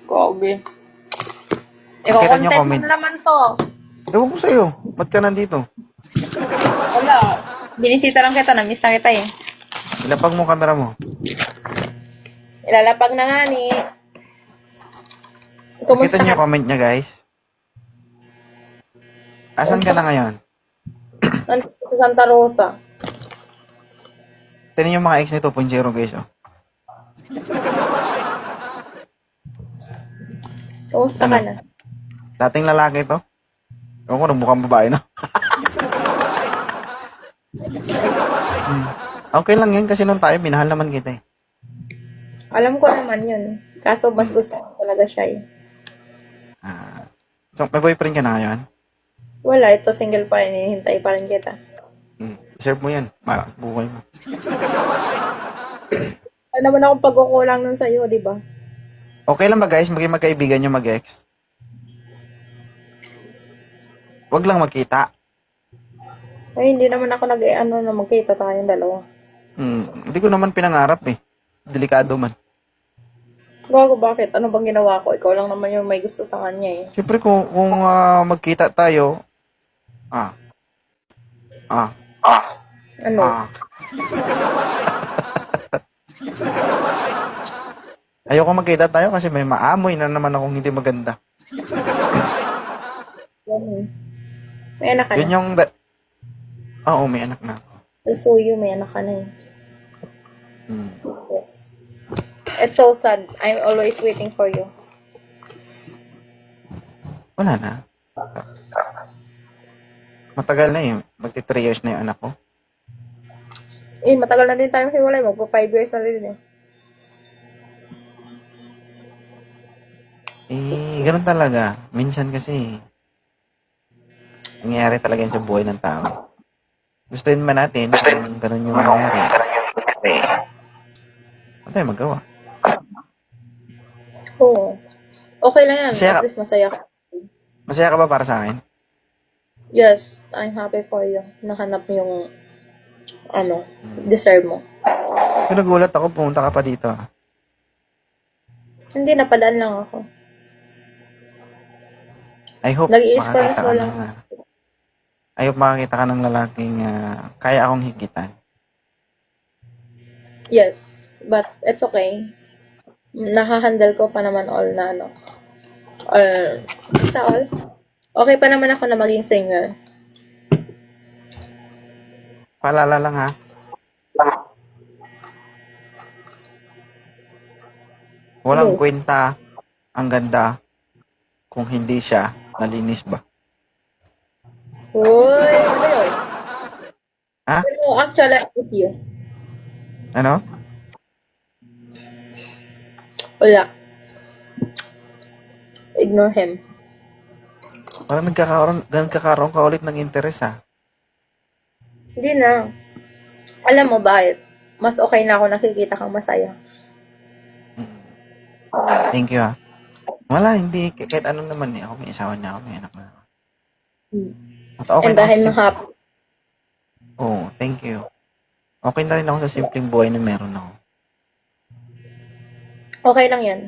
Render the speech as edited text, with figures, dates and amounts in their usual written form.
Gobe. Nakita niyo Iko-content mo comment. na naman to. Ewan ko sa'yo. Ba't ka nandito? Wala. Binisita lang kita. Na-miss na kita eh. Ilapag mo camera mo. Ilalapag na nga ni. Nakita Kumusta niyo ka? comment niya, guys? Asan ka na ngayon? Nandito sa Santa Rosa. Tignan yung mga ex ni 2.0, guys. Oh. Kumusta Ano? ka na? Dating lalaki to. Ewan ko, mukhang babae na. Okay lang yan kasi nung tayo, minahal naman kita eh. Alam ko naman yun. Kaso mas gusto ko talaga siya eh. So, may boyfriend ka na ngayon? Wala, ito single pa rin. Hinihintay pa rin kita. Deserve mo yan. Para sa buhay mo. Wala naman akong pagkukulang nun sa'yo, di ba? Okay lang ba guys, maging magkaibigan nyo mag-ex? Huwag lang magkita. Ay, hindi naman ako na magkita tayong dalawa. Hindi ko naman pinangarap eh. Delikado man. Gago, bakit? Ano bang ginawa ko? Ikaw lang naman yung may gusto sa kanya eh. Siyempre kung magkita tayo, Ano? Ayoko magkita tayo kasi may maamoy na naman akong hindi maganda. Yan eh. May anak ka Yun na. yung... Oo, may anak na ako. Also you, may anak ka na eh. Hmm. Yes. It's so sad. I'm always waiting for you. Wala na. Matagal na eh. Magti 3 years na yung anak ko. Eh, matagal na din tayo hiwalay. Magpo 5 years na rin eh. Ganun talaga. Minsan kasi, nangyayari talaga yun sa buhay ng tao. Gustuin man natin, kung ganun yung nangyayari. Ano tayo magawa? Oo. Okay lang yan. Masaya ka- At least masaya ka. Masaya ka ba para sa akin? Yes, I'm happy for you. Nahanap mo yung deserve mo. Kung nagulat ako, pumunta ka pa dito. Hindi, napadaan lang ako. I hope Nag-i-express makakita mo ka lang. I hope makakita ka ng lalaking kaya akong higitan. Yes, but it's okay. Nakahandle ko pa naman all na basta all. Okay pa naman ako na maging single. Paalala lang ha. Walang kwenta ang ganda kung hindi siya nalinis ba? Uy, ano yun? Ha? Pero actually, I miss you. Ano? Wala. Ignore him. Parang nagkakaroon ka ulit ng interes ha. Hindi na. Alam mo bakit? Mas okay na ako nakikita kang masaya. Thank you ha. Wala, hindi. Kahit anong naman eh. Ako may asawa na ako, may anak na ako. At okay And na dahil ako na happy. thank you. Okay na rin ako sa simpleng buhay na meron ako. Okay lang yan.